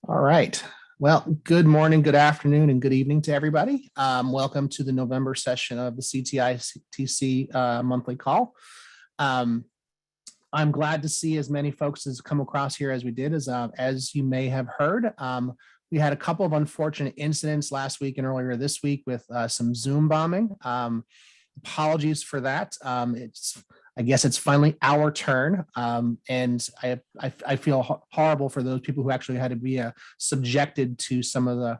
All right. Well, good morning, good afternoon, and good evening to everybody. Welcome to the November session of the CTI monthly call. I'm glad to see as many folks as come across here as we did. As you may have heard, we had a couple of unfortunate incidents last week and earlier this week with some Zoom bombing. Apologies for that. I guess it's finally our turn. And I feel horrible for those people who actually had to be subjected to some of the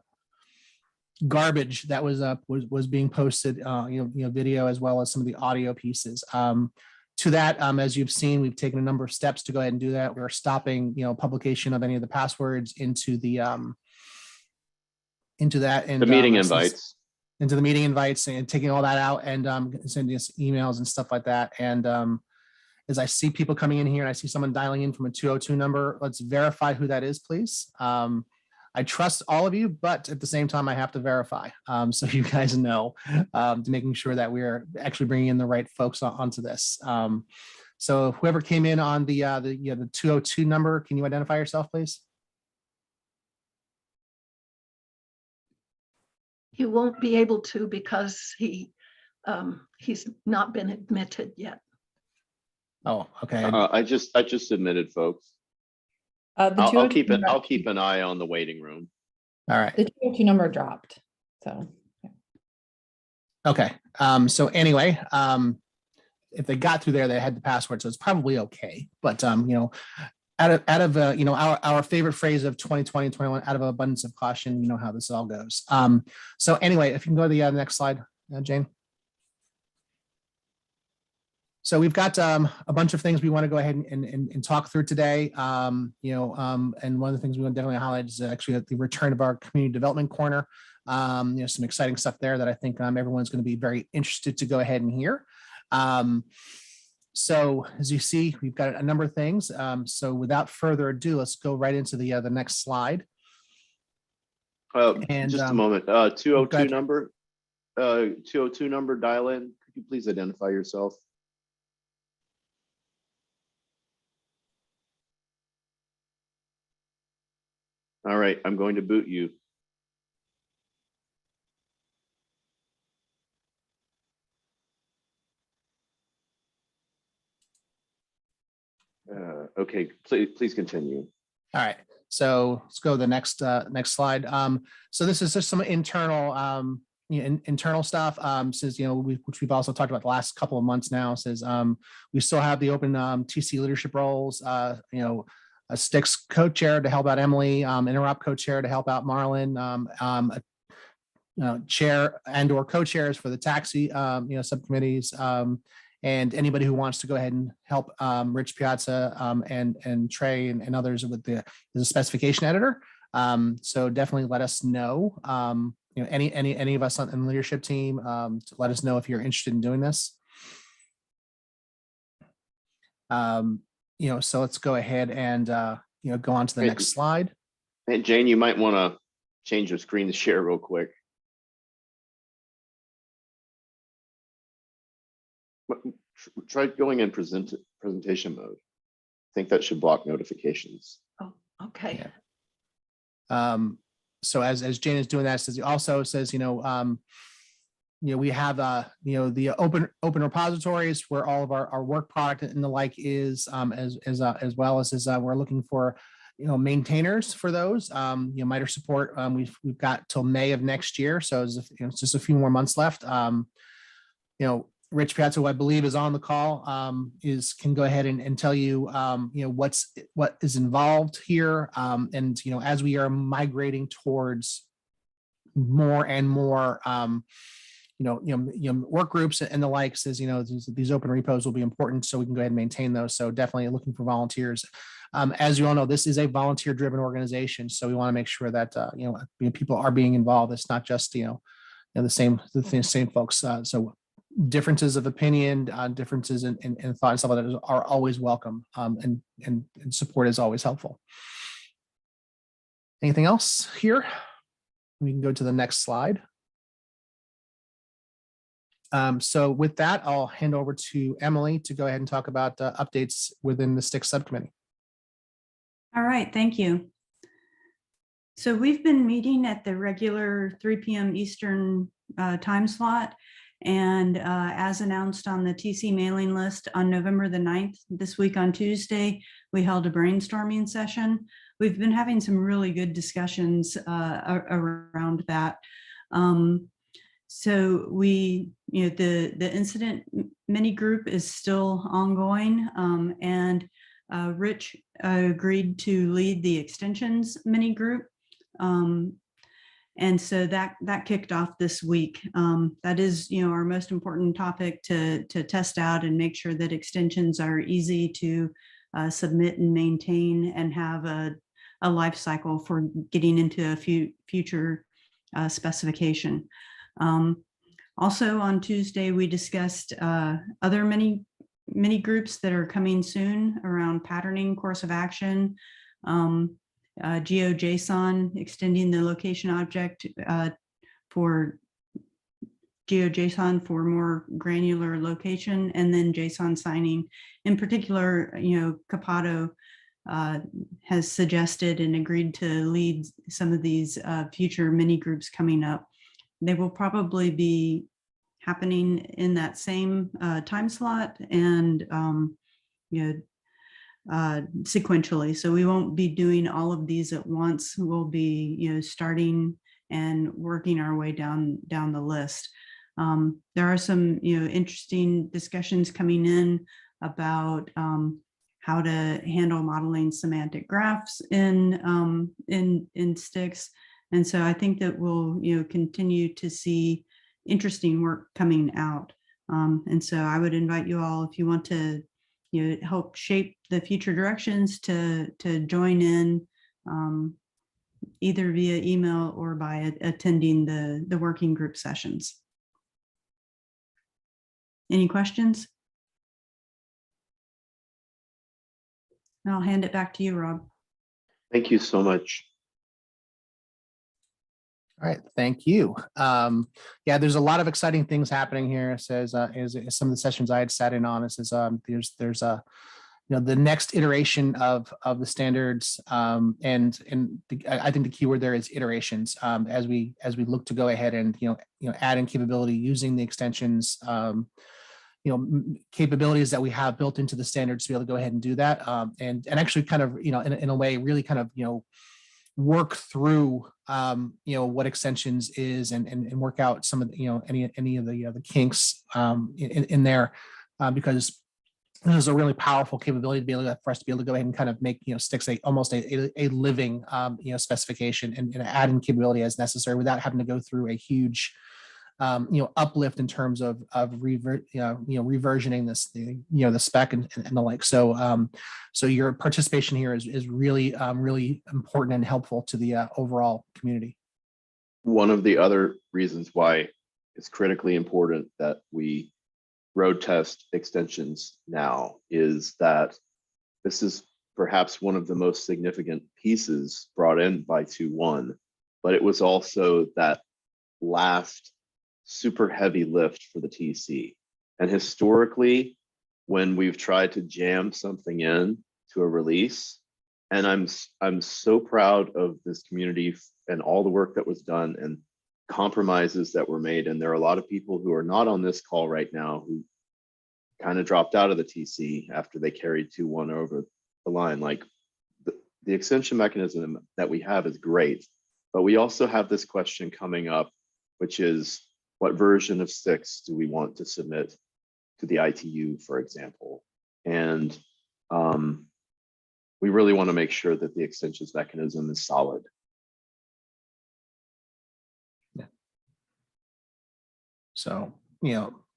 garbage that was being posted, video as well as some of the audio pieces. To that, as you've seen, we've taken a number of steps to go ahead and do that. We're stopping, publication of any of the passwords into that and the meeting invites. Into the meeting invites and taking all that out and sending us emails and stuff like that. And as I see people coming in here and I see someone dialing in from a 202 number, let's verify who that is, please. I trust all of you, but at the same time, I have to verify. So you guys know, making sure that we're actually bringing in the right folks onto this. So whoever came in on the 202 number, can you identify yourself, please? You won't be able to because he's not been admitted yet. Oh, okay. I just submitted, folks. I'll keep an eye on the waiting room. All right. The 202 number dropped. So yeah. Okay. So anyway, if they got through there, they had the password, so it's probably okay. But out of our favorite phrase of 2020, 21, out of abundance of caution, you know how this all goes. So anyway, if you can go to the next slide, Jane. So we've got a bunch of things we want to go ahead and talk through today. And one of the things we want to definitely highlight is actually the return of our community development corner. Some exciting stuff there that I think everyone's going to be very interested to go ahead and hear. So as you see, we've got a number of things. So without further ado, let's go right into the next slide. Just a moment. 202 number. 202 number. Dial in. Could you please identify yourself? All right, I'm going to boot you. Okay, please continue. All right, so let's go to the next slide. So this is just some internal internal stuff. Says which we've also talked about the last couple of months now. Says we still have the open TC leadership roles. A STIX co-chair to help out Emily, Interop co-chair to help out Marlon, chair and or co-chairs for the taxi subcommittees. And anybody who wants to go ahead and help Rich Piazza and Trey and others with the specification editor. So definitely let us know. Any of us on the leadership team, to let us know if you're interested in doing this. So let's go ahead and go on to the next slide. Hey, Jane, you might want to change your screen to share real quick. Try going in presentation mode. I think that should block notifications. Oh, okay. Yeah. So as Jane is doing that, he also says, we have the open repositories where all of our work product and the like is, as well as we're looking for maintainers for those. MITRE support. We've got till May of next year, so it's just a few more months left. Rich Piazza, who I believe is on the call, can go ahead and tell you, what is involved here, and as we are migrating towards more and more, work groups and the like, says these open repos will be important, so we can go ahead and maintain those. So definitely looking for volunteers. As you all know, this is a volunteer-driven organization, so we want to make sure that people are being involved. It's not just the same folks. So differences of opinion, differences in thought and stuff like that are always welcome, and support is always helpful. Anything else here? We can go to the next slide. So with that, I'll hand over to Emily to go ahead and talk about updates within the STIX subcommittee. All right, thank you. So we've been meeting at the regular 3 p.m. Eastern time slot. And as announced on the TC mailing list on November the 9th, this week on Tuesday, we held a brainstorming session. We've been having some really good discussions around that. So the incident mini group is still ongoing, and Rich agreed to lead the extensions mini group. And so that kicked off this week. That is, our most important topic to test out and make sure that extensions are easy to submit and maintain and have a life cycle for getting into a future specification. Also on Tuesday, we discussed other mini groups that are coming soon around patterning, course of action, GeoJSON, extending the location object for GeoJSON for more granular location, and then JSON signing. In particular, Capado has suggested and agreed to lead some of these future mini groups coming up. They will probably be happening in that same time slot and sequentially. So we won't be doing all of these at once. We'll be, starting and working our way down the list. There are some, interesting discussions coming in about how to handle modeling semantic graphs in STIX. And so I think that we'll, continue to see interesting work coming out. And so I would invite you all, if you want to, help shape the future directions, to join in either via email or by attending the working group sessions. Any questions? And I'll hand it back to you, Rob. Thank you so much. All right, thank you. Yeah, there's a lot of exciting things happening here. It says, as some of the sessions I had sat in on, it says there's a the next iteration of the standards, and I think the keyword there is iterations. As we look to go ahead and add in capability using the extensions, capabilities that we have built into the standards to be able to go ahead and do that, and actually kind of in a way really kind of work through what extensions is and work out some of the any of the kinks in there, because this is a really powerful capability to be able for us to be able to go ahead and kind of make STIX almost a living specification and add in capability as necessary without having to go through a huge uplift in terms of reversioning this the spec and the like. So so your participation here is really really important and helpful to the overall community. One of the other reasons why it's critically important that we road test extensions now is that this is perhaps one of the most significant pieces brought in by 2.1, but it was also that last super heavy lift for the TC. And historically, when we've tried to jam something in to a release, and I'm so proud of this community and all the work that was done and compromises that were made. And there are a lot of people who are not on this call right now who kind of dropped out of the TC after they carried 2.1 over the line. Like the extension mechanism that we have is great, but we also have this question coming up, which is, what version of STIX do we want to submit to the ITU, for example? And we really want to make sure that the extensions mechanism is solid. Yeah. So,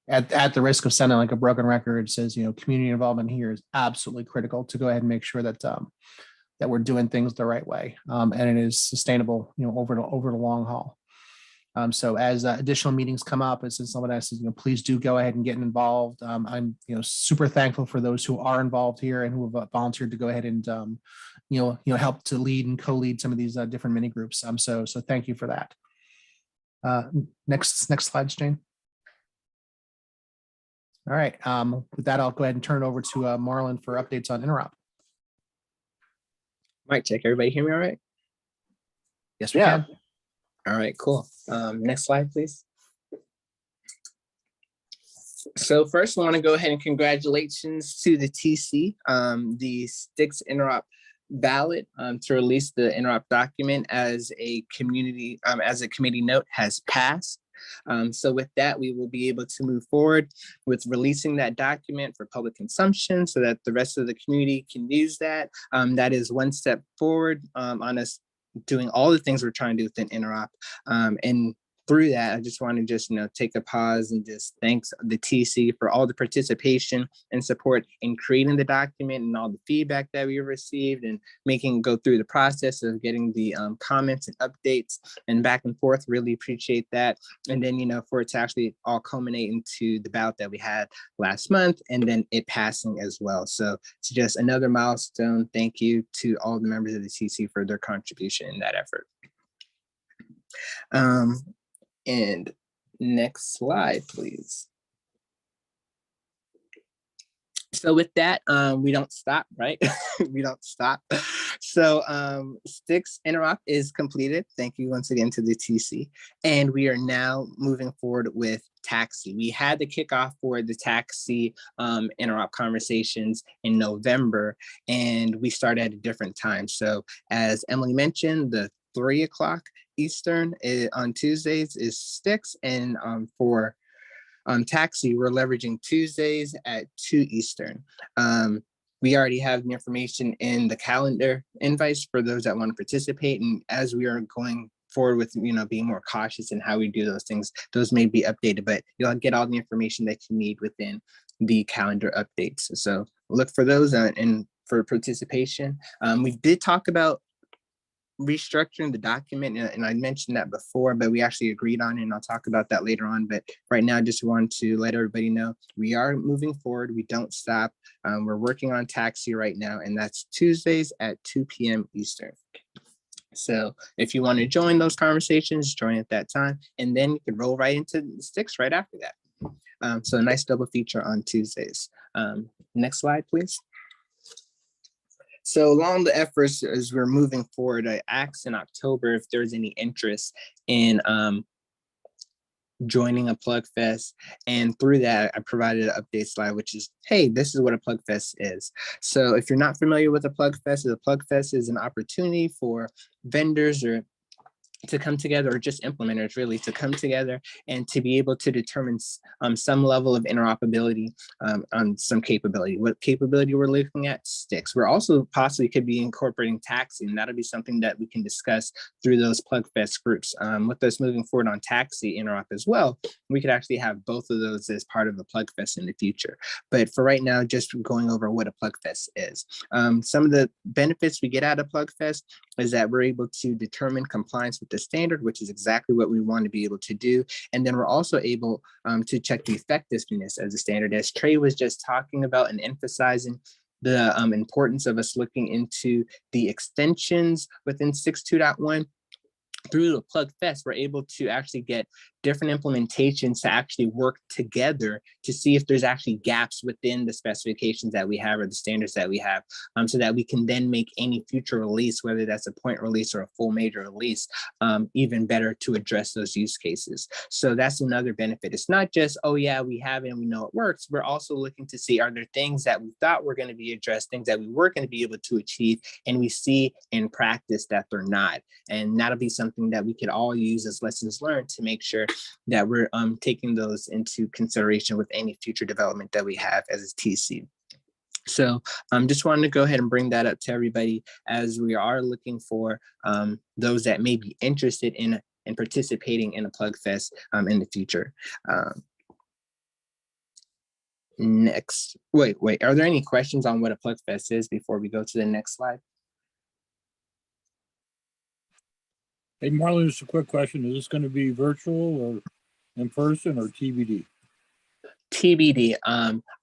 at the risk of sounding like a broken record, it says, community involvement here is absolutely critical to go ahead and make sure that that we're doing things the right way, and it is sustainable, over the long haul. So as additional meetings come up, as someone else says, please do go ahead and get involved. I'm, super thankful for those who are involved here and who have volunteered to go ahead and, help to lead and co-lead some of these different mini groups. So thank you for that. Next slide, Jane. All right. With that, I'll go ahead and turn it over to Marlon for updates on Interop. Mic check. Everybody hear me all right? Yes, we Yeah. can. All right, cool. Next slide, please. So first, I want to go ahead and congratulations to the TC, the STIX Interop ballot to release the Interop document as a community, as a committee note has passed. So with that, we will be able to move forward with releasing that document for public consumption so that the rest of the community can use that. That is one step forward on us doing all the things we're trying to do within Interop. And through that, I just want to just, take a pause and just thanks the TC for all the participation and support in creating the document and all the feedback that we received and making go through the process of getting the comments and updates and back and forth. Really appreciate that. And then, for it to actually all culminate into the ballot that we had last month and then it passing as well. So it's just another milestone. Thank you to all the members of the TC for their contribution in that effort. And next slide, please. So with that, we don't stop, right? We don't stop. So STIX Interop is completed. Thank you once again to the TC. And we are now moving forward with Taxi. We had the kickoff for the Taxi Interop conversations in November, and we started at a different time. So as Emily mentioned, the 3 o'clock Eastern on Tuesdays is STIX, and for Taxi, we're leveraging Tuesdays at 2 Eastern. We already have the information in the calendar invites for those that want to participate, and as we are going forward with being more cautious in how we do those things, those may be updated, but you'll get all the information that you need within the calendar updates. So look for those and for participation. We did talk about restructuring the document, and I mentioned that before, but we actually agreed on it, and I'll talk about that later on. But right now, I just want to let everybody know we are moving forward. We don't stop. We're working on Taxi right now, and that's Tuesdays at 2 p.m. Eastern. So if you want to join those conversations, join at that time, and then you can roll right into the STIX right after that. So a nice double feature on Tuesdays. Next slide, please. So along the efforts as we're moving forward, I asked in October if there's any interest in joining a Plug Fest. And through that, I provided an update slide, which is, hey, this is what a Plug Fest is. So if you're not familiar with a Plug Fest is an opportunity for vendors or to come together, or just implementers really to come together and to be able to determine some level of interoperability on some capability. What capability we're looking at? STIX. We're also possibly could be incorporating Taxi, and that'll be something that we can discuss through those PlugFest groups. With us moving forward on Taxi Interop as well, we could actually have both of those as part of a PlugFest in the future. But for right now, just going over what a PlugFest is. Some of the benefits we get out of PlugFest is that we're able to determine compliance with the standard, which is exactly what we want to be able to do. And then we're also able to check the effectiveness as a standard, as Trey was just talking about and emphasizing the importance of us looking into the extensions within 6.2.1. Through the Plug Fest, we're able to actually get different implementations to actually work together to see if there's actually gaps within the specifications that we have or the standards that we have, so that we can then make any future release, whether that's a point release or a full major release, even better to address those use cases. So that's another benefit. It's not just, oh yeah, we have it and we know it works. We're also looking to see, are there things that we thought were going to be addressed, things that we were going to be able to achieve, and we see in practice that they're not. And that'll be something that we could all use as lessons learned to make sure that we're taking those into consideration with any future development that we have as a TC. So just wanted to go ahead and bring that up to everybody as we are looking for those that may be interested in participating in a Plug Fest in the future. Next, wait, are there any questions on what a Plug Fest is before we go to the next slide? Hey, Marlon, just a quick question. Is this going to be virtual or in person or TBD? TBD.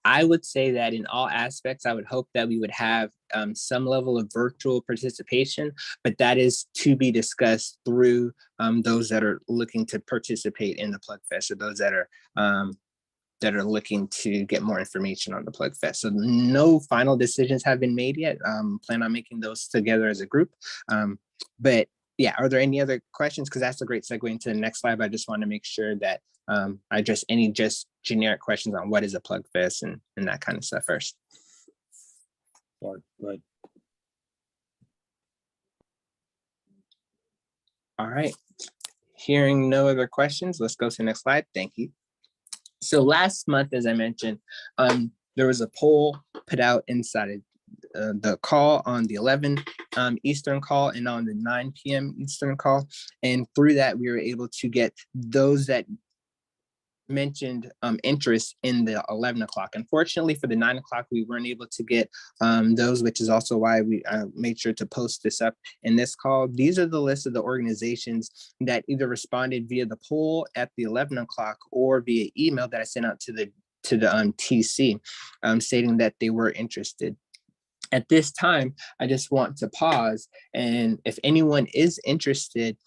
I would say that in all aspects, I would hope that we would have some level of virtual participation, but that is to be discussed through those that are looking to participate in the Plug Fest, or those that are looking to get more information on the Plug Fest. So no final decisions have been made yet. Plan on making those together as a group. But yeah, are there any other questions? Because that's a great segue into the next slide. But I just want to make sure that I address any just generic questions on what is a plug fest and that kind of stuff first. Sorry, go ahead. All right. Hearing no other questions, let's go to the next slide. Thank you. So last month, as I mentioned, there was a poll put out inside the call on the 11 Eastern call and on the 9 p.m. Eastern call. And through that, we were able to get those that mentioned interest in the 11 o'clock. Unfortunately, for the 9 o'clock, we weren't able to get those, which is also why we made sure to post this up in this call. These are the list of the organizations that either responded via the poll at the 11 o'clock or via email that I sent out to the TC stating that they were interested. At this time, I just want to pause, and if anyone is interested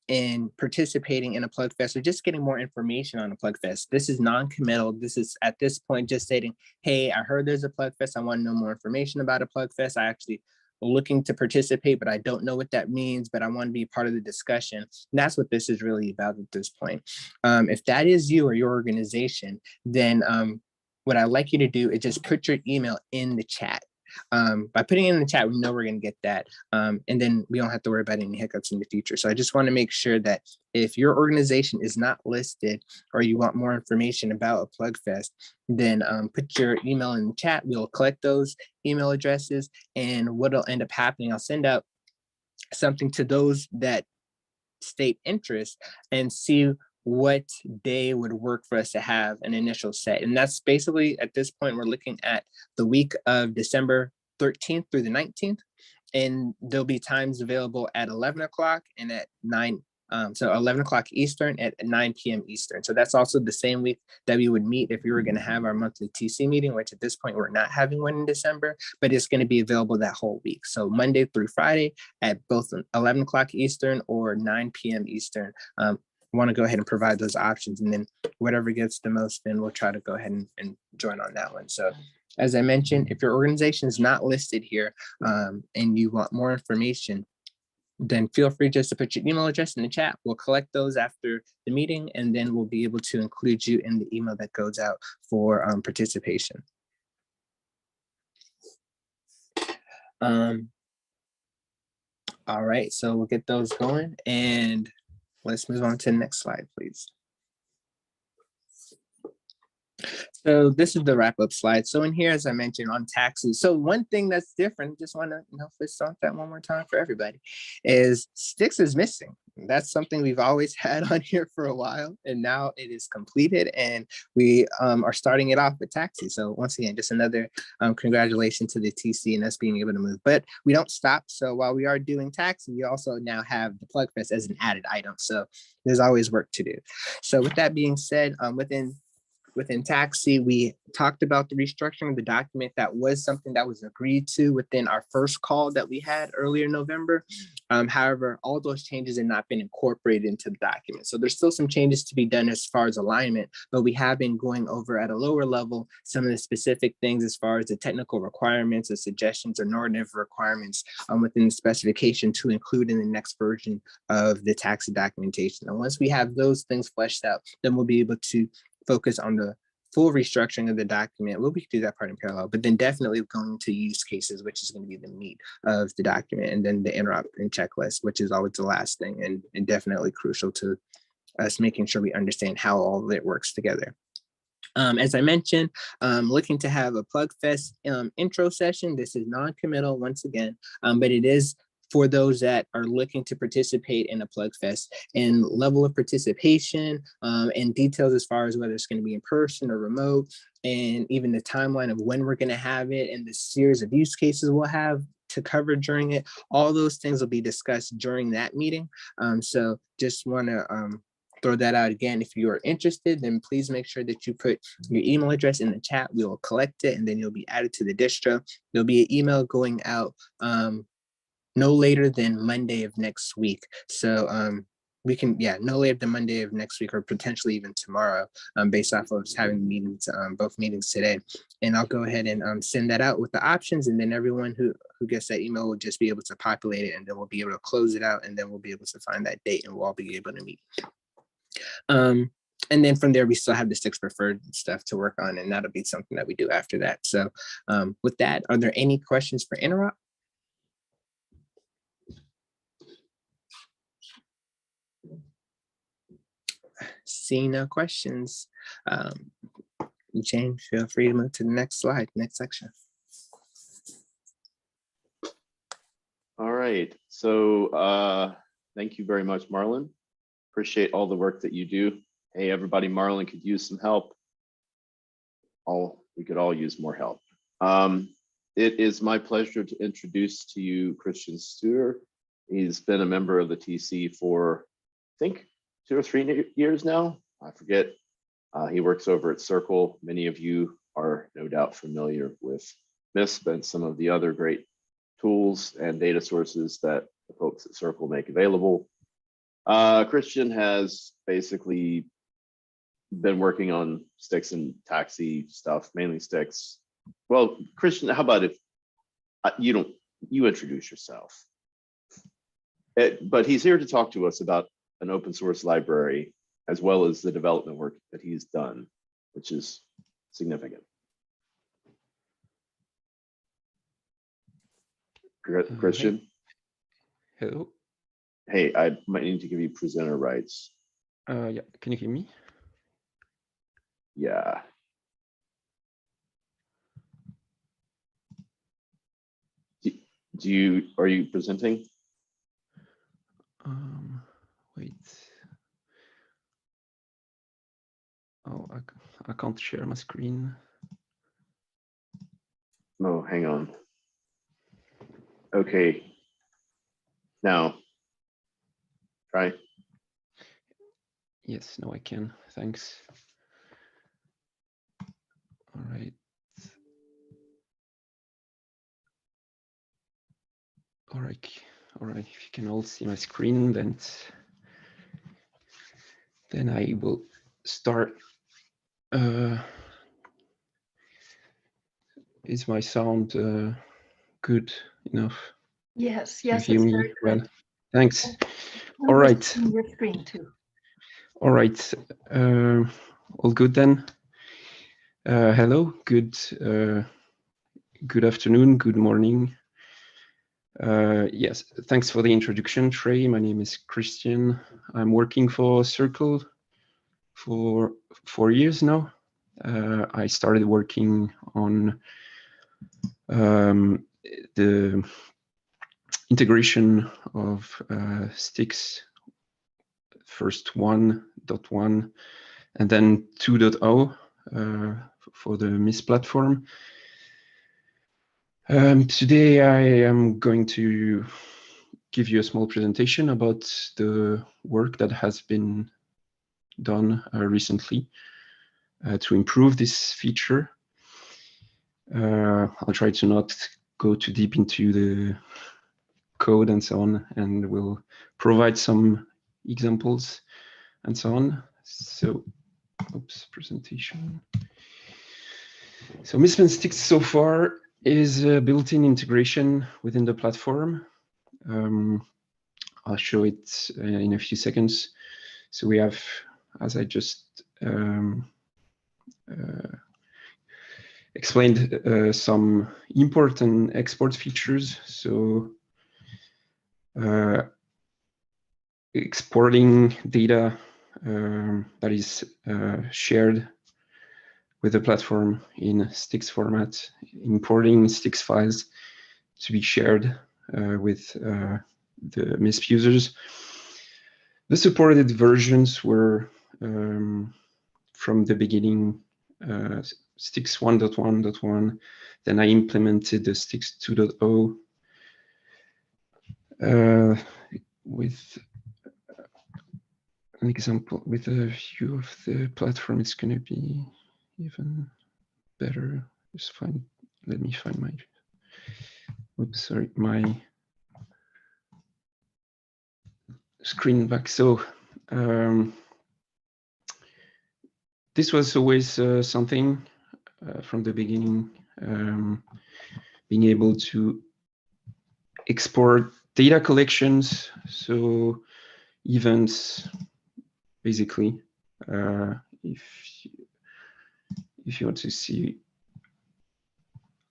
in participating in a plug fest or just getting more information on a plug fest, this is non-committal. This is at this point just stating, hey, I heard there's a plug fest. I want to know more information about a plug fest. I actually looking to participate, but I don't know what that means, but I want to be part of the discussion. And that's what this is really about at this point. If that is you or your organization, then what I'd like you to do is just put your email in the chat. By putting it in the chat, we know we're going to get that. And then we don't have to worry about any hiccups in the future. So I just want to make sure that if your organization is not listed or you want more information about a plug fest, then put your email in the chat. We'll collect those email addresses, and what'll end up happening, I'll send out something to those that state interest and see what day would work for us to have an initial set. And that's basically, at this point, we're looking at the week of December 13th through the 19th. And there'll be times available at 11 o'clock and at 9. So 11 o'clock Eastern at 9 p.m. Eastern. So that's also the same week that we would meet if we were going to have our monthly TC meeting, which at this point we're not having one in December, but it's going to be available that whole week. So Monday through Friday at both 11 o'clock Eastern or 9 p.m. Eastern. Want to go ahead and provide those options, and then whatever gets the most, then we'll try to go ahead and join on that one. So as I mentioned, if your organization is not listed here and you want more information, then feel free just to put your email address in the chat. We'll collect those after the meeting, and then we'll be able to include you in the email that goes out for participation. All right, so we'll get those going, and let's move on to the next slide, please. So this is the wrap-up slide. So in here, as I mentioned, on taxes. So one thing that's different, just want to list off that one more time for everybody, is STIX is missing. That's something we've always had on here for a while, and now it is completed, and we are starting it off with taxi. So once again, just another congratulations to the TC and us being able to move. But we don't stop. So while we are doing taxi, we also now have the Plug Fest as an added item. So there's always work to do. So with that being said, within taxi, we talked about the restructuring of the document. That was something that was agreed to within our first call that we had earlier in November. However, all those changes have not been incorporated into the document. So there's still some changes to be done as far as alignment, but we have been going over at a lower level some of the specific things as far as the technical requirements, the suggestions or normative requirements within the specification to include in the next version of the taxi documentation. And once we have those things fleshed out, then we'll be able to focus on the full restructuring of the document. We'll do that part in parallel, but then definitely going to use cases, which is going to be the meat of the document, and then the interop and checklist, which is always the last thing, and definitely crucial to us making sure we understand how all of it works together. As I mentioned, looking to have a Plug Fest intro session. This is non-committal once again, but it is for those that are looking to participate in a Plug Fest, and level of participation and details as far as whether it's going to be in person or remote, and even the timeline of when we're going to have it and the series of use cases we'll have to cover during it. All those things will be discussed during that meeting. So just want to throw that out again. If you are interested, then please make sure that you put your email address in the chat. We will collect it, and then you'll be added to the distro. There'll be an email going out no later than Monday of next week. So we can, yeah, no later than Monday of next week or potentially even tomorrow, based off of having meetings, both meetings today. And I'll go ahead and send that out with the options, and then everyone who gets that email will just be able to populate it, and then we'll be able to close it out, and then we'll be able to find that date and we'll all be able to meet. And then from there, we still have the STIX preferred stuff to work on, and that'll be something that we do after that. So with that, are there any questions for Interop? Seeing no questions, Jane, feel free to move to the next slide, next section. All right, so thank you very much, Marlon. Appreciate all the work that you do. Hey, everybody, Marlon could use some help. We could all use more help. It is my pleasure to introduce to you Christian Stewart. He's been a member of the TC for, I think, 2 or 3 years now. I forget. He works over at CIRCL. Many of you are no doubt familiar with MISP and some of the other great tools and data sources that the folks at CIRCL make available. Christian has basically been working on STIX and taxi stuff, mainly STIX. Well, Christian, how about if you introduce yourself? But he's here to talk to us about an open source library, as well as the development work that he's done, which is significant. Christian? Hello. Hey, I might need to give you presenter rights. Yeah, can you hear me? Yeah. Are you presenting? Wait. Oh, I can't share my screen. Oh, hang on. Okay. Now, try. Yes, no, I can. Thanks. All right. All right. All right. If you can all see my screen, then I will start. Is my sound good enough? Yes, You yes, hear it's me very well? good. Thanks. And All we're right. seeing your screen too. All right. All good then. Hello. Good afternoon. Good morning. Yes, thanks for the introduction, Trey. My name is Christian. I'm working for CIRCL for 4 years now. I started working on the integration of STIX, first 1.1 and then 2.0 for the MISP platform. Today I am going to give you a small presentation about the work that has been done recently to improve this feature. I'll try to not go too deep into the code and so on, and we'll provide some examples and so on. So, oops, presentation. So MISP and STIX so far is a built-in integration within the platform. I'll show it in a few seconds. So we have, as I just explained, some import and export features. So exporting data that is shared with the platform in STIX format, importing STIX files to be shared with the MISP users. The supported versions were from the beginning STIX 1.1.1. Then I implemented the STIX 2.0 with an example with a view of the platform. It's going to be even better. Just let me find my, oops, sorry, my screen back. So this was always something from the beginning, being able to export data collections, so events, basically. If you want to see,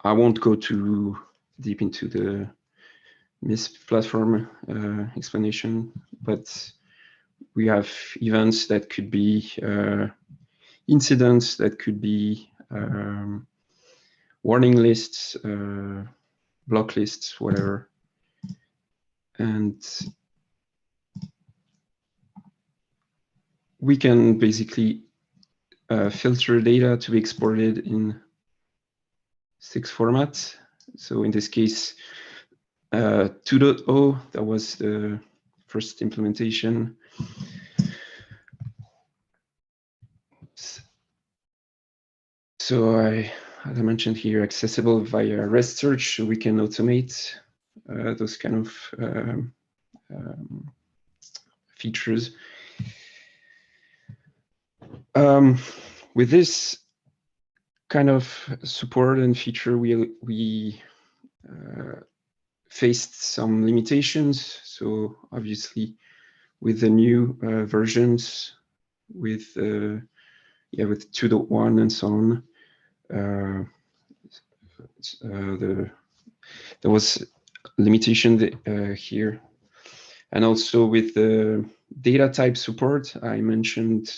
I won't go too deep into the MISP platform explanation, but we have events that could be incidents, that could be warning lists, block lists, whatever. And we can basically filter data to be exported in STIX format. So in this case, 2.0, that was the first implementation. So as I mentioned here, accessible via REST search, so we can automate those kind of features. With this kind of support and feature, we faced some limitations. So obviously, with the new versions, with 2.1 and so on, there was limitation here. And also with the data type support, I mentioned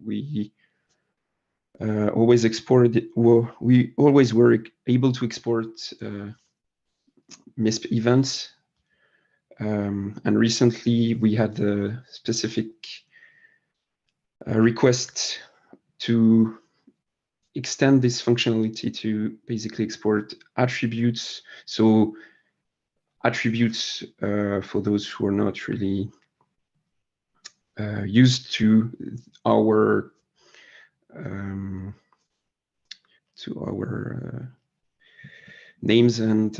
we always exported, well, we always were able to export MISP events. And recently we had a specific request to extend this functionality to basically export attributes. So attributes, for those who are not really used to our names and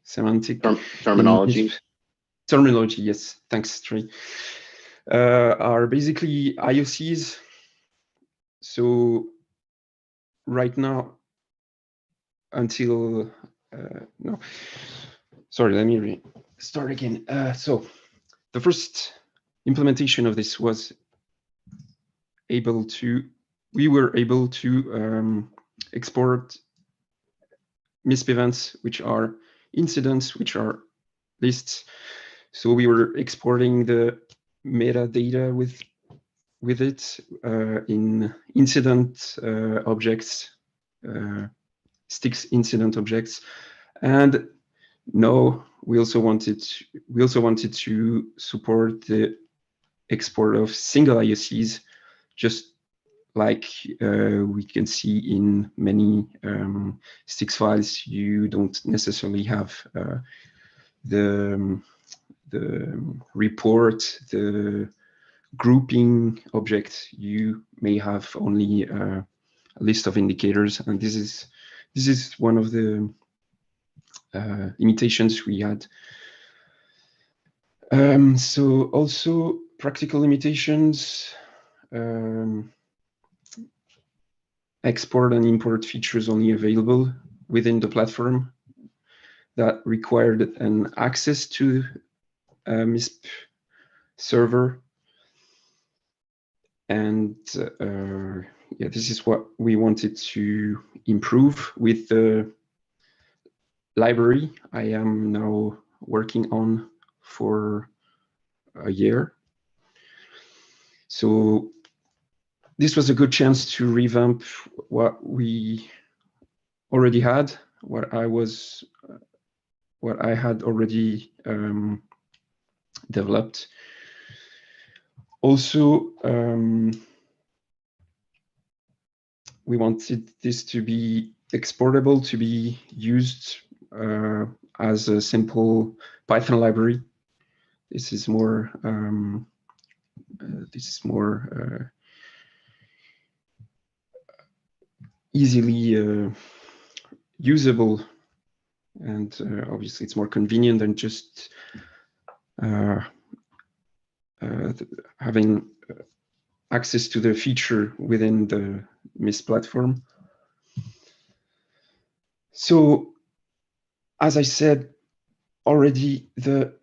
semantic terminology. Terminology, yes, thanks, Trey. Are basically IOCs. So right now, until no, sorry, let me start again. So the first implementation of this was we were able to export MISP events, which are incidents, which are lists. So we were exporting the metadata with it in incident objects, STIX incident objects, and now we also wanted to support the export of single IOCs, just like we can see in many STIX files. You don't necessarily have the report, the grouping object. You may have only a list of indicators, and this is one of the limitations we had. So also practical limitations, export and import features only available within the platform, that required an access to a MISP server. And yeah, this is what we wanted to improve with the library I am now working on for a year. So this was a good chance to revamp what we already had, what I had already developed. Also, we wanted this to be exportable, to be used as a simple Python library. This is more easily usable, and obviously it's more convenient than just having access to the feature within the MISP platform. So, as I said already, the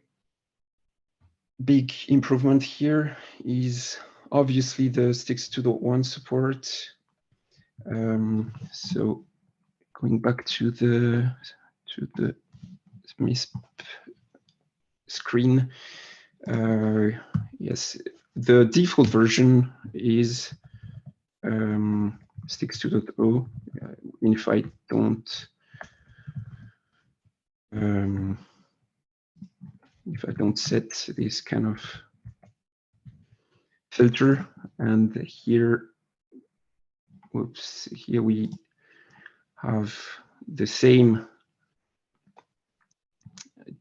big improvement here is obviously the STIX 2.1 support. So going back to the MISP screen, yes, the default version is STIX 2.0. If I don't set this kind of filter, and here, whoops, here we have the same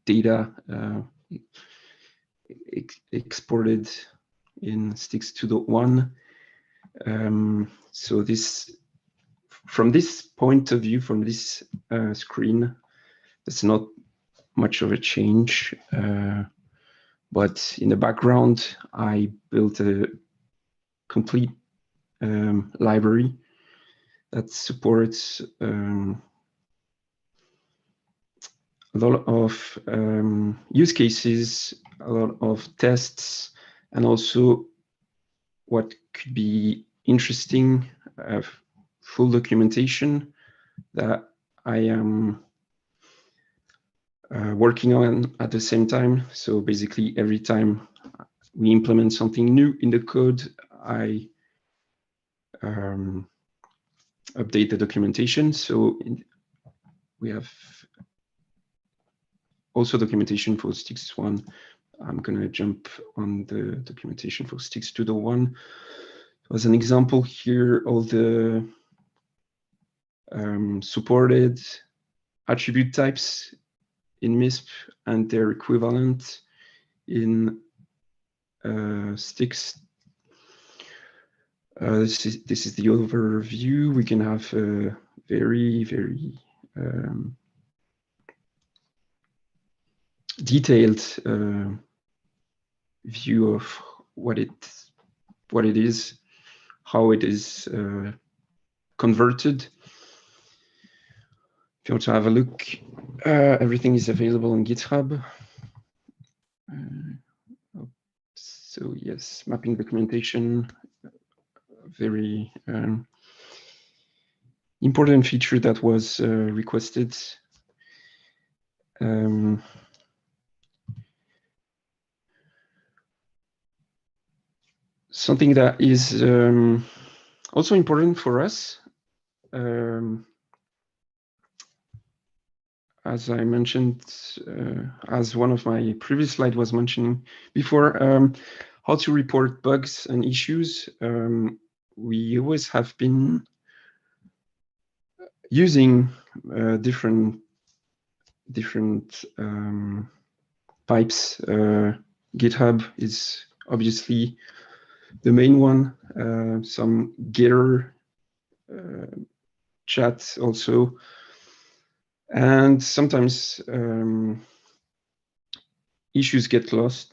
data exported in STIX 2.1. So this, from this point of view, from this screen, it's not much of a change, but in the background, I built a complete library that supports a lot of use cases, a lot of tests, and also what could be interesting, full documentation that I am working on at the same time. So basically, every time we implement something new in the code, I update the documentation. So we have also documentation for STIX 1. I'm going to jump on the documentation for STIX 2.1. As an example here, all the supported attribute types in MISP and their equivalent in STIX. This is the overview. We can have a very, very detailed view of what it is, how it is converted. If you want to have a look, everything is available on GitHub. So yes, mapping documentation, very important feature that was requested. Something that is also important for us, as I mentioned, as one of my previous slides was mentioning before, how to report bugs and issues. We always have been using different pipes. GitHub is obviously the main one. Some Gitter chat also. And sometimes issues get lost.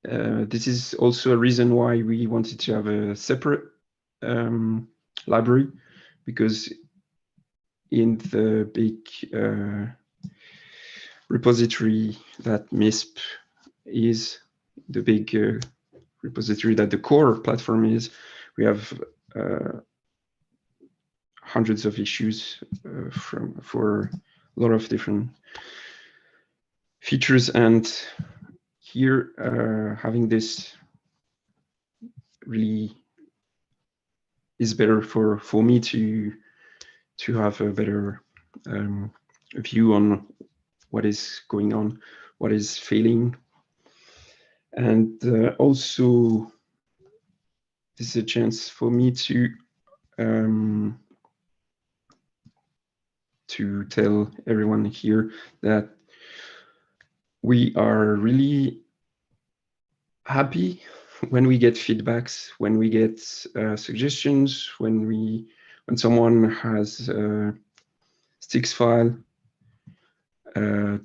This is also a reason why we wanted to have a separate library, because in the big repository that MISP is, the big repository that the core platform is, we have hundreds of issues for a lot of different features, and here having this really is better for me to have a better view on what is going on, what is failing, and also this is a chance for me to tell everyone here that we are really happy when we get feedbacks, when we get suggestions, when someone has a STIX file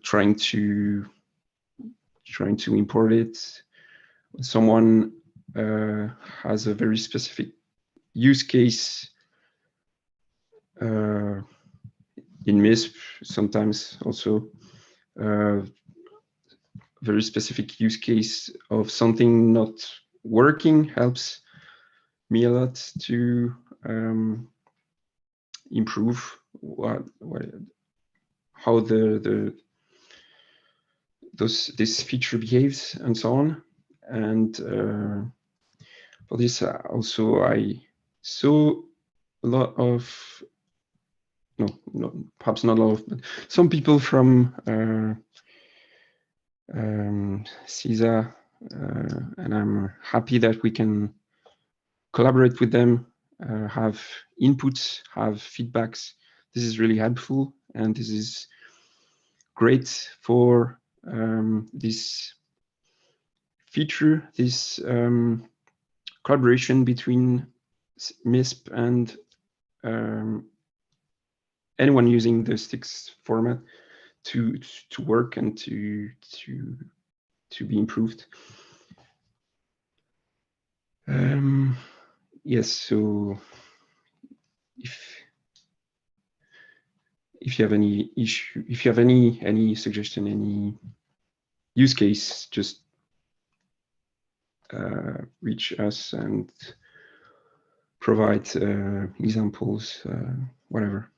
trying to trying to import it. Someone has a very specific use case in MISP, sometimes also very specific use case of something not working helps me a lot to improve how this feature behaves and so on. And for this also I saw a lot of perhaps not a lot of, but some people from CISA, and I'm happy that we can collaborate with them, have inputs, have feedbacks. This is really helpful, and this is great for this feature, this collaboration between MISP and anyone using the STIX format to work and to be improved. Yes, so if you have any issue, if you have any suggestion, any use case, just reach us and provide examples, whatever.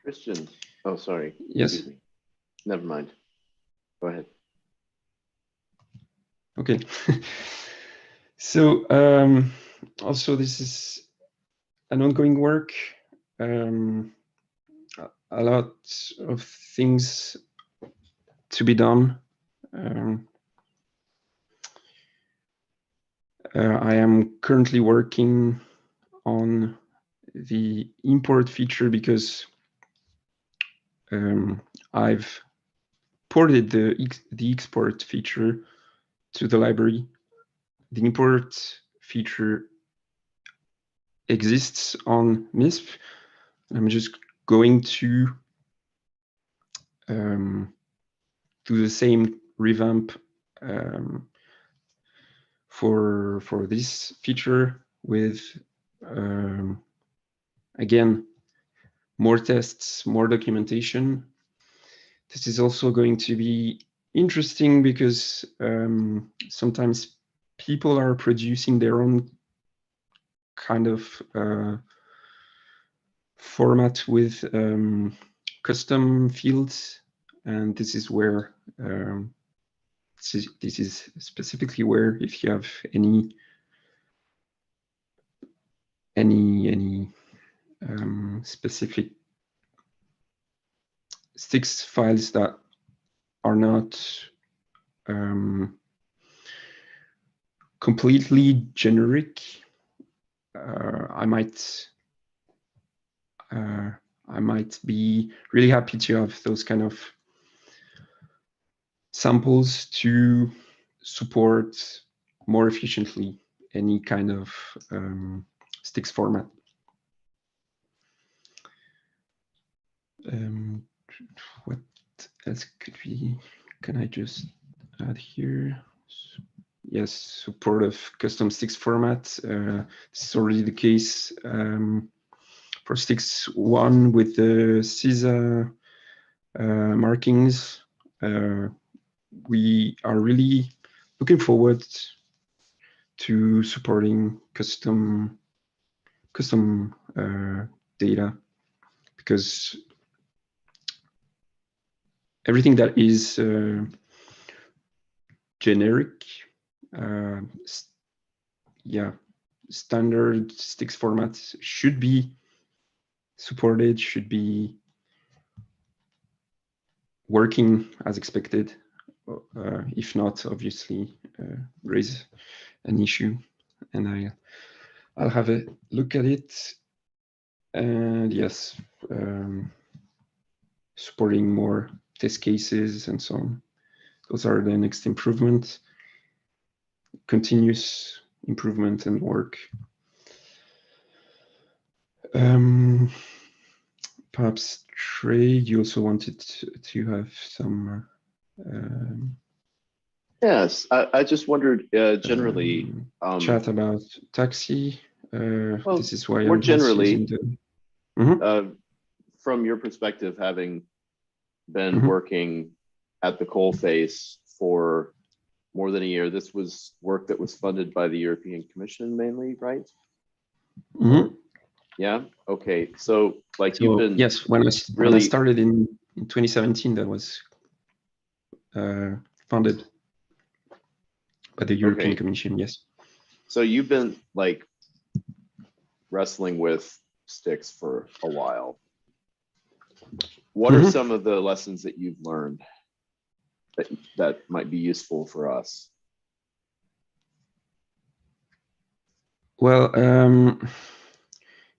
Christian, oh, sorry. Yes. Excuse me. Never mind. Go ahead. Okay. So also this is an ongoing work. A lot of things to be done. I am currently working on the import feature because I've ported the export feature to the library. The import feature exists on MISP. I'm just going to do the same revamp for this feature with again more tests, more documentation. This is also going to be interesting because sometimes people are producing their own kind of format with custom fields, and this is where this is specifically where if you have any specific STIX files that are not completely generic, I might be really happy to have those kind of samples to support more efficiently any kind of STIX format. What else can I just add here? Yes, support of custom STIX format. This is already the case for STIX 1 with the CISA markings. We are really looking forward to supporting custom data, because everything that is generic, standard STIX formats should be supported, should be working as expected. If not, obviously raise an issue, and I'll have a look at it. And yes, supporting more test cases and so on. Those are the next improvements, continuous improvement and work. Perhaps Trey, you also wanted to have some Yes, I just wondered generally. Chat about taxi. Well, This is why more I'm just generally, using the. Mhm. From your perspective, having been Mhm. working at the coalface for more than a year, this was work that was funded by the European Commission mainly, right? Mhm. Yeah. Okay. So, like, you've So been yes, when I really started in 2017, that was funded by the European okay. Commission. Yes. So you've been like wrestling with STIX for a while. What are Mhm. some of the lessons that you've learned that might be useful for us? Well,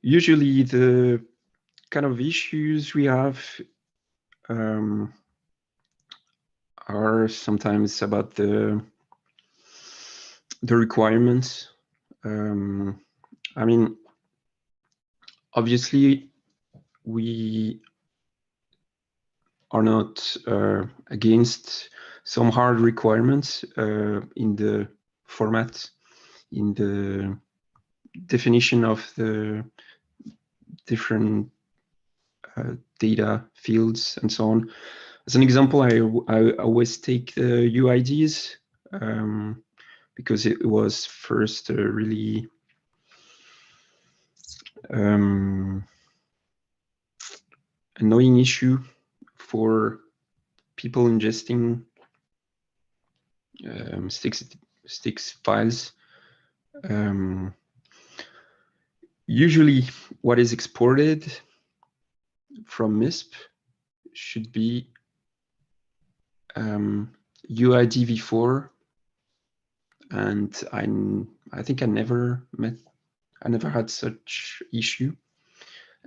usually the kind of issues we have are sometimes about the requirements. I mean, obviously, we are not against some hard requirements in the format, in the definition of the different data fields and so on. As an example, I always take the UIDs because it was first a really annoying issue for people ingesting STIX files. Usually what is exported from MISP should be UID v4, and I think I never had such issue.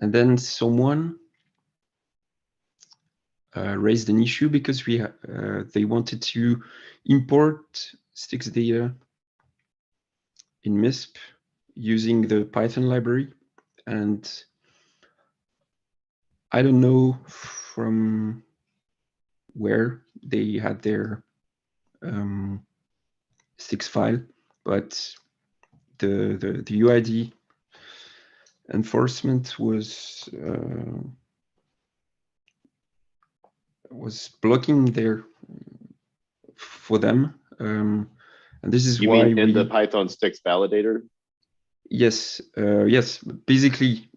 And then someone raised an issue because they wanted to import STIX data in MISP using the Python library, and I don't know from where they had their STIX file, but the UID enforcement was blocking there for them, and this is You why mean in the Python STIX validator? Yes, yes. Basically,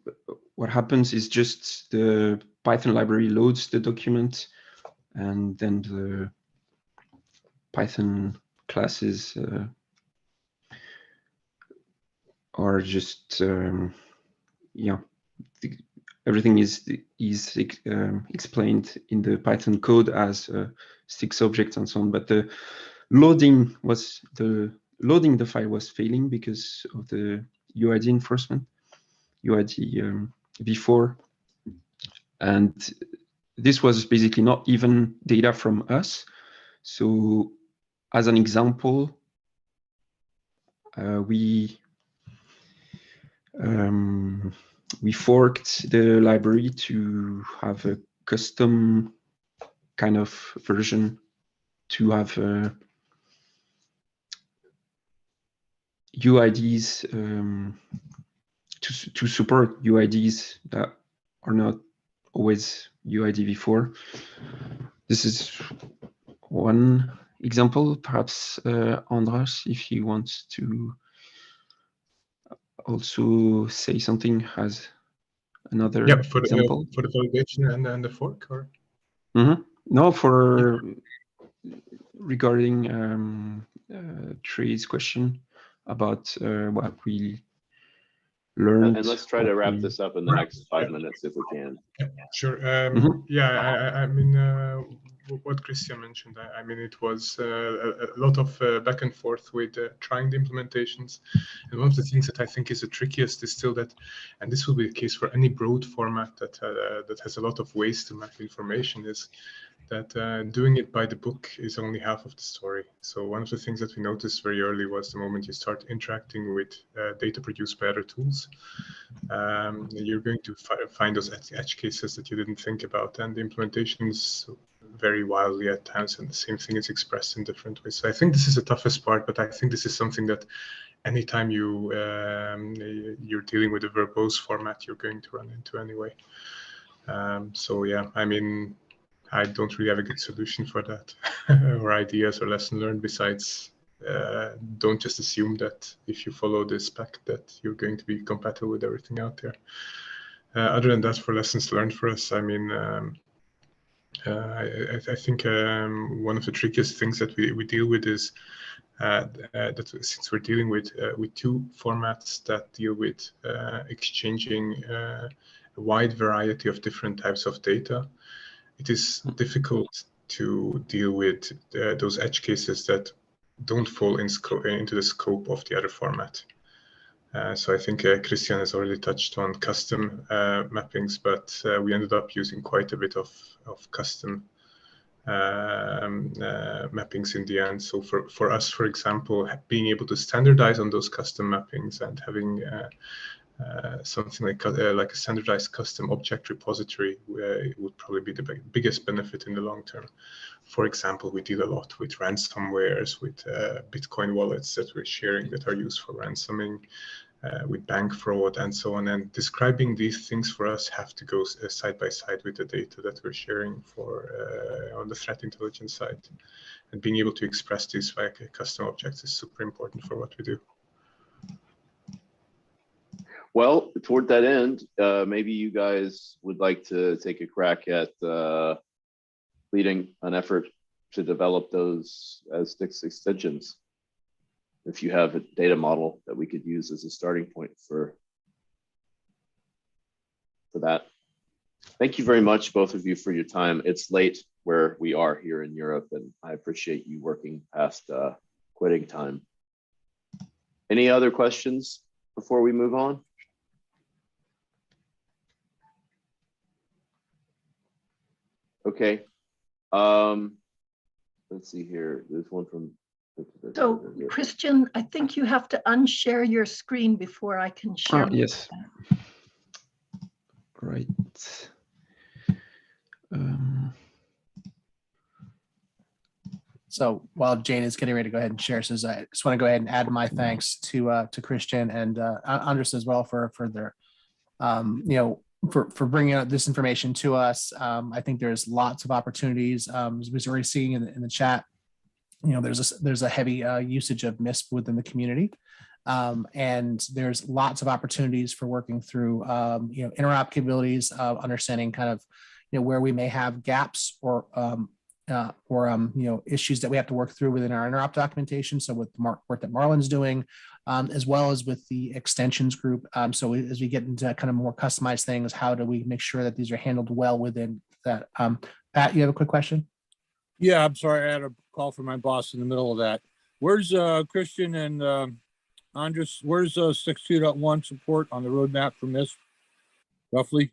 what happens is just the Python library loads the document, and then the Python classes are just yeah. Everything is explained in the Python code as STIX objects and so on. But the loading the file was failing because of the UID enforcement, UID v4, and this was basically not even data from us. So, as an example, we forked the library to have a custom kind of version to have UIDs to support UIDs that are not always UID v4. This is one example. Perhaps Andras, if he wants to also say something, has another example. For the validation and the fork, or no, for regarding Trey's question about what we learned. And let's try to wrap this up in the next 5 minutes if we can. sure. Yeah, I mean, what Christian mentioned, I mean, it was a lot of back and forth with trying the implementations. And one of the things that I think is the trickiest is still that, and this will be the case for any broad format that has a lot of ways to map information, is that doing it by the book is only half of the story. So one of the things that we noticed very early was the moment you start interacting with data produced by other tools, you're going to find those edge cases that you didn't think about, and the implementations very wildly at times, and the same thing is expressed in different ways. So I think this is the toughest part, but I think this is something that anytime you're dealing with a verbose format, you're going to run into anyway. So yeah, I mean, I don't really have a good solution for that or ideas or lesson learned besides don't just assume that if you follow this spec that you're going to be compatible with everything out there. Other than that, for lessons learned for us, I mean, I think one of the trickiest things that we deal with is that since we're dealing with two formats that deal with exchanging a wide variety of different types of data, it is difficult to deal with those edge cases that don't fall into the scope of the other format. So I think Christian has already touched on custom mappings, but we ended up using quite a bit of custom mappings in the end. So for us, for example, being able to standardize on those custom mappings and having something like a standardized custom object repository would probably be the biggest benefit in the long term. For example, we deal a lot with ransomwares, with Bitcoin wallets that we're sharing that are used for ransoming, with bank fraud and so on. And describing these things for us have to go side by side with the data that we're sharing for on the threat intelligence side. And being able to express these via custom objects is super important for what we do. Well, toward that end, maybe you guys would like to take a crack at leading an effort to develop those as STIX extensions. If you have a data model that we could use as a starting point for that. Thank you very much, both of you, for your time. It's late where we are here in Europe, and I appreciate you working past quitting time. Any other questions before we move on? Okay. Let's see here. There's one from. So, Christian, I think you have to unshare your screen before I can share. Yes. Right. So while Jane is getting ready to go ahead and share, says I just want to go ahead and add my thanks to Christian and Andres as well for their for bringing out this information to us. I think there's lots of opportunities, as we're already seeing in the chat. There's a heavy usage of MISP within the community, and there's lots of opportunities for working through interop capabilities, understanding kind of where we may have gaps or issues that we have to work through within our interop documentation. So with the work that Marlon's doing, as well as with the extensions group. So as we get into kind of more customized things, how do we make sure that these are handled well within that? Pat, you have a quick question? Yeah, I'm sorry. I had a call from my boss in the middle of that. Where's Christian and Andres? Where's 6.2.1 support on the roadmap for MISP, roughly?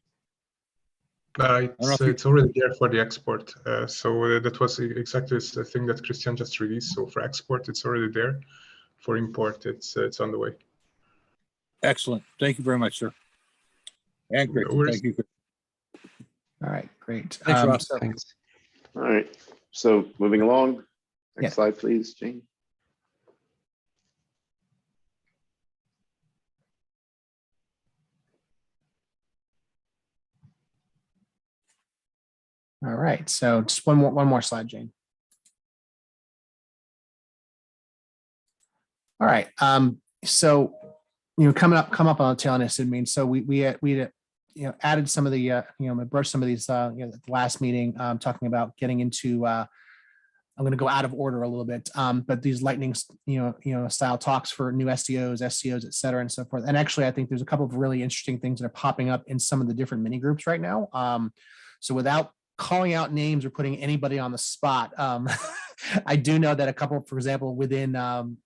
It's already there for the export. So that was exactly the thing that Christian just released. So for export, it's already there. For import, it's on the way. Excellent. Thank you very much, sir. And Christian, thank you. All right, great. Thanks, Ross. Thanks. All right. So moving along. Next Yeah. slide, please, Jane. All right, so just one more slide, Jane. All right, so come up on the tail end of Sid mean. So we added some of the brushed some of these at the last meeting, talking about getting into I'm going to go out of order a little bit, but these lightning style talks for new SDOs, SCOs, et cetera, and so forth. And actually, I think there's a couple of really interesting things that are popping up in some of the different mini groups right now. So without calling out names or putting anybody on the spot, I do know that a couple, for example, within the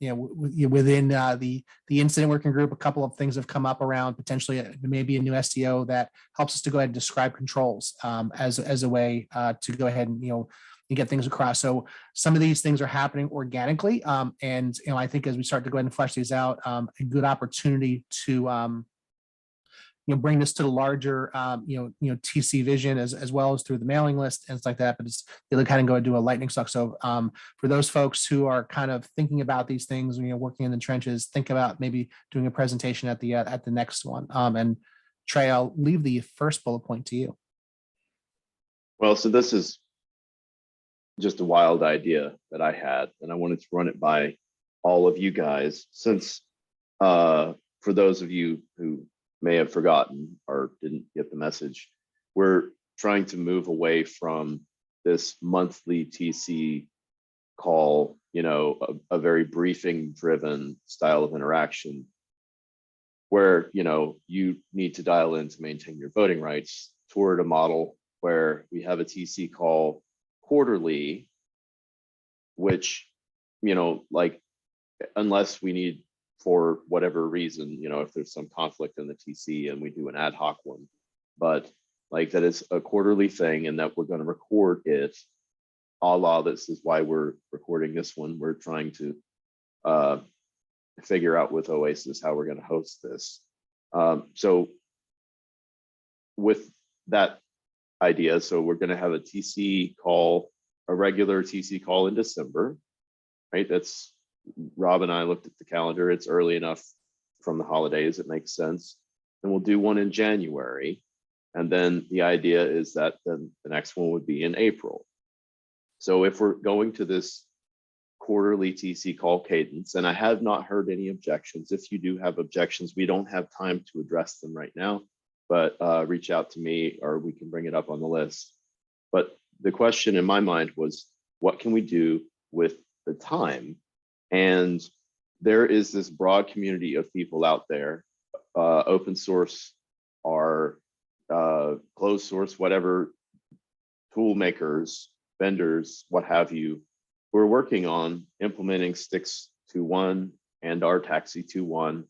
incident working group, a couple of things have come up around potentially maybe a new SDO that helps us to go ahead and describe controls as a way to go ahead and you get things across. So some of these things are happening organically, and I think as we start to go ahead and flesh these out, a good opportunity to bring this to the larger, TC vision as well as through the mailing list and stuff like that. But it's really kind of go and do a lightning stock. So for those folks who are kind of thinking about these things, working in the trenches, think about maybe doing a presentation at the next one. And Trey, I'll leave the first bullet point to you. Well, so this is just a wild idea that I had, and I wanted to run it by all of you guys, since for those of you who may have forgotten or didn't get the message, we're trying to move away from this monthly TC call, a very briefing driven style of interaction where, you need to dial in to maintain your voting rights, toward a model where we have a TC call quarterly, which, like, unless we need, for whatever reason, if there's some conflict in the TC and we do an ad hoc one, but like that is a quarterly thing, and that we're going to record it a la, this is why we're recording this one. We're trying to figure out with OASIS how we're going to host this. So with that idea, so we're going to have a TC call, a regular TC call in December, right? That's, Rob and I looked at the calendar. It's early enough from the holidays. It makes sense. And we'll do one in January. And then the idea is that then the next one would be in April. So if we're going to this quarterly TC call cadence, and I have not heard any objections. If you do have objections, we don't have time to address them right now, but reach out to me or we can bring it up on the list. But the question in my mind was, what can we do with the time? And there is this broad community of people out there, open source or closed source, whatever, tool makers, vendors, what have you, who are working on implementing STIX 2.1 and our Taxi 2.1.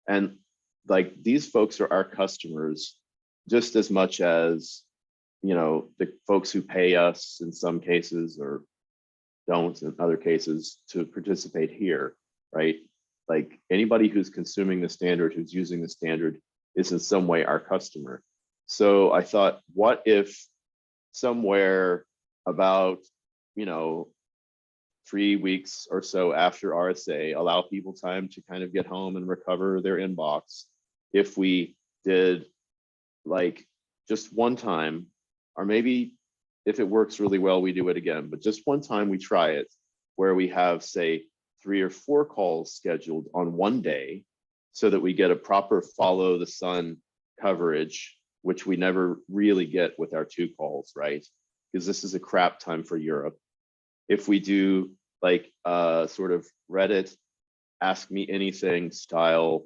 And like, these folks are our customers just as much as, the folks who pay us in some cases or don't in other cases to participate here, right? Like, anybody who's consuming the standard, who's using the standard, is in some way our customer. So I thought, what if somewhere about, 3 weeks or so after RSA, allow people time to kind of get home and recover their inbox, if we did like just one time, or maybe if it works really well, we do it again, but just one time we try it, where we have, say, 3 or 4 calls scheduled on one day, so that we get a proper follow the sun coverage, which we never really get with our 2 calls, right? Because this is a crap time for Europe. If we do like sort of Reddit, ask me anything style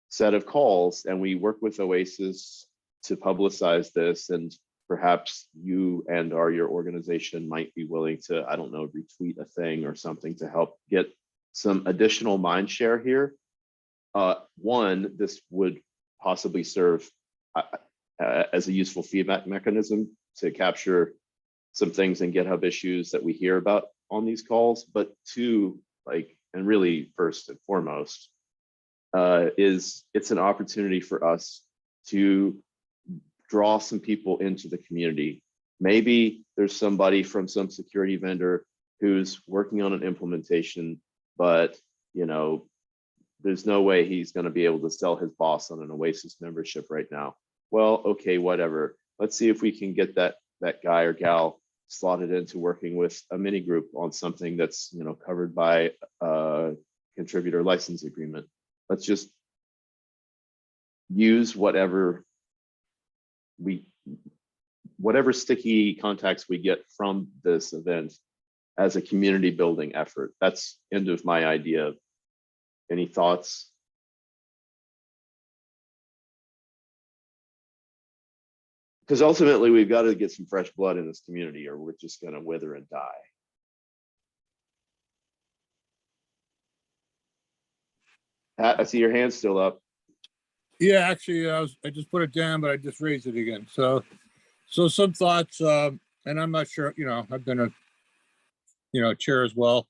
set of calls, and we work with OASIS to publicize this, and perhaps you and or your organization might be willing to, I don't know, retweet a thing or something to help get some additional mind share here. One, this would possibly serve as a useful feedback mechanism to capture some things in GitHub issues that we hear about on these calls. But 2, like, and really first and foremost, is it's an opportunity for us to draw some people into the community. Maybe there's somebody from some security vendor who's working on an implementation, but there's no way he's going to be able to sell his boss on an OASIS membership right now. Well, okay, whatever. Let's see if we can get that guy or gal slotted into working with a mini group on something that's covered by a contributor license agreement. Let's just use whatever sticky contacts we get from this event as a community building effort. That's end of my idea. Any thoughts? Because ultimately we've got to get some fresh blood in this community, or we're just going to wither and die. Pat, I see your hand still up. Yeah, actually, I just put it down, but I just raised it again. So some thoughts, and I'm not sure, I've been a chair as well,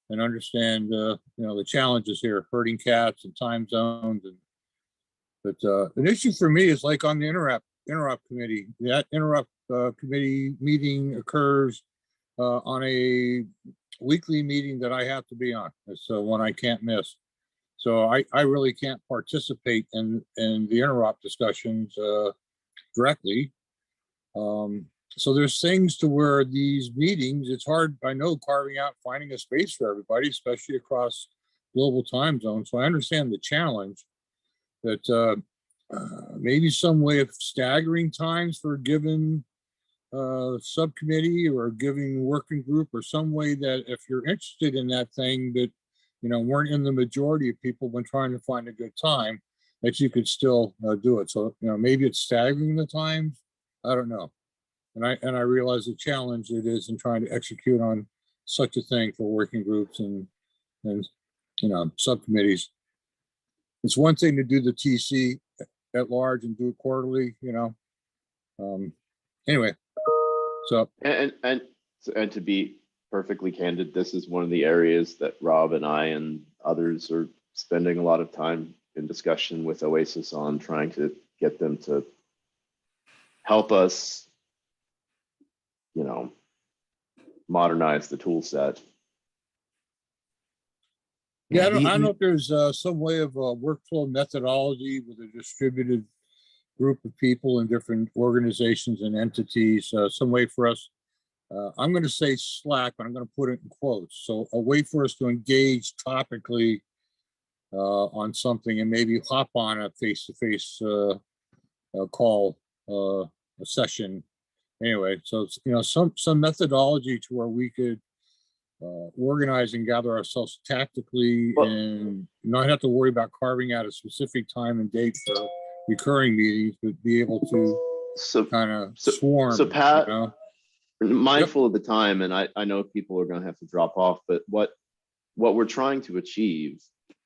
and understand, the challenges here, herding cats and time zones But an issue for me is like on the Interop committee. That Interop committee meeting occurs on a weekly meeting that I have to be on. It's one I can't miss. So I really can't participate in the Interop discussions directly. So there's things to where these meetings, it's hard, I know, carving out, finding a space for everybody, especially across global time zones. So I understand the challenge that maybe some way of staggering times for a given subcommittee or a given working group, or some way that if you're interested in that thing that, you know, weren't in the majority of people when trying to find a good time, that you could still do it. So, you know, maybe it's staggering the times. I don't know. And I realize the challenge it is in trying to execute on such a thing for working groups and you know, subcommittees. It's one thing to do the TC at large and do it quarterly, you know. Anyway, so And to be perfectly candid, this is one of the areas that Rob and I and others are spending a lot of time in discussion with OASIS on, trying to get them to help us, you know, modernize the tool set. yeah, I don't know if there's some way of a workflow methodology with a distributed group of people in different organizations and entities, some way for us, I'm going to say Slack, but I'm going to put it in quotes. So a way for us to engage topically on something and maybe hop on a face-to-face call, a session. Anyway, so it's, you know, some methodology to where we could organize and gather ourselves tactically, and not have to worry about carving out a specific time and date for recurring meetings, but be able to kind of swarm. So Pat, you know? mindful of the time, and I know people are going to have to drop off, but what we're trying to achieve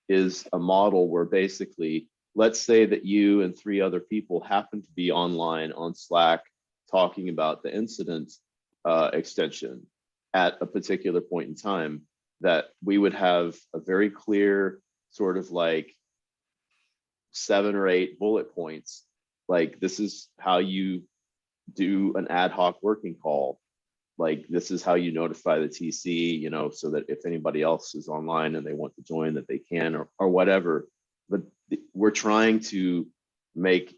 is a model where basically, let's say that you and 3 other people happen to be online on Slack talking about the incident extension at a particular point in time, that we would have a very clear sort of like 7 or 8 bullet points. Like, this is how you do an ad hoc working call. Like, this is how you notify the TC, you know, so that if anybody else is online and they want to join, that they can, or whatever. But we're trying to make,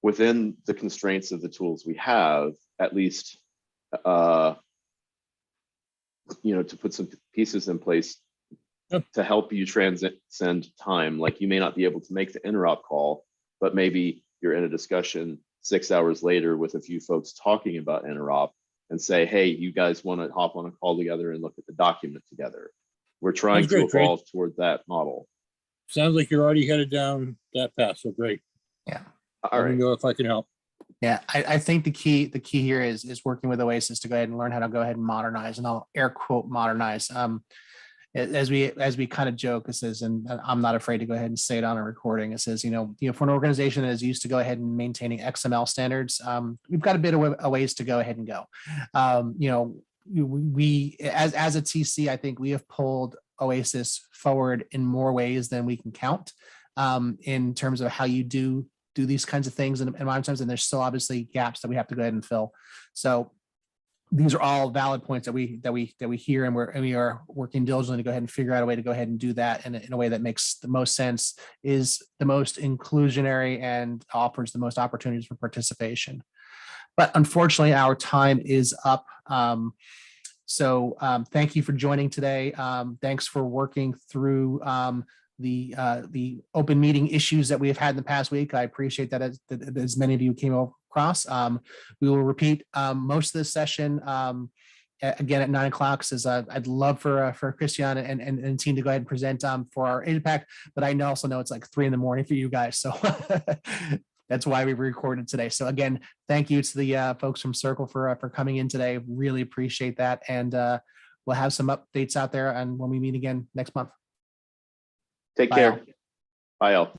within the constraints of the tools we have, at least, you know, to put some pieces in place to help you transcend time. Like, you may not be able to make the interop call, but maybe you're in a discussion 6 hours later with a few folks talking about interop, and say, hey, you guys want to hop on a call together and look at the document together. We're trying to evolve toward that model. Sounds like you're already headed down that path. So great. Yeah. All right. Let me know if I can help. Yeah, I think the key here is working with OASIS to go ahead and learn how to go ahead and modernize, and I'll air quote modernize. As we kind of joke, it says, and I'm not afraid to go ahead and say it on a recording. It says, you know, for an organization that is used to go ahead and maintaining XML standards, we've got a bit of a ways to go ahead and go. You know, we as a TC, I think we have pulled OASIS forward in more ways than we can count, in terms of how you do these kinds of things in modern times, and there's still obviously gaps that we have to go ahead and fill. So these are all valid points that we hear, and we are working diligently to go ahead and figure out a way to go ahead and do that in a way that makes the most sense, is the most inclusionary, and offers the most opportunities for participation. But unfortunately, our time is up. So thank you for joining today. Thanks for working through the open meeting issues that we have had in the past week. I appreciate that as many of you came across. We will repeat most of this session again at 9 o'clock. Says I'd love for Christian and team to go ahead and present for our APAC, but I also know it's like 3 a.m. for you guys, so that's why we recorded today. So again, thank you to the folks from CIRCL for coming in today. Really appreciate that, and we'll have some updates out there, and when we meet again next month. Take care. Bye, all.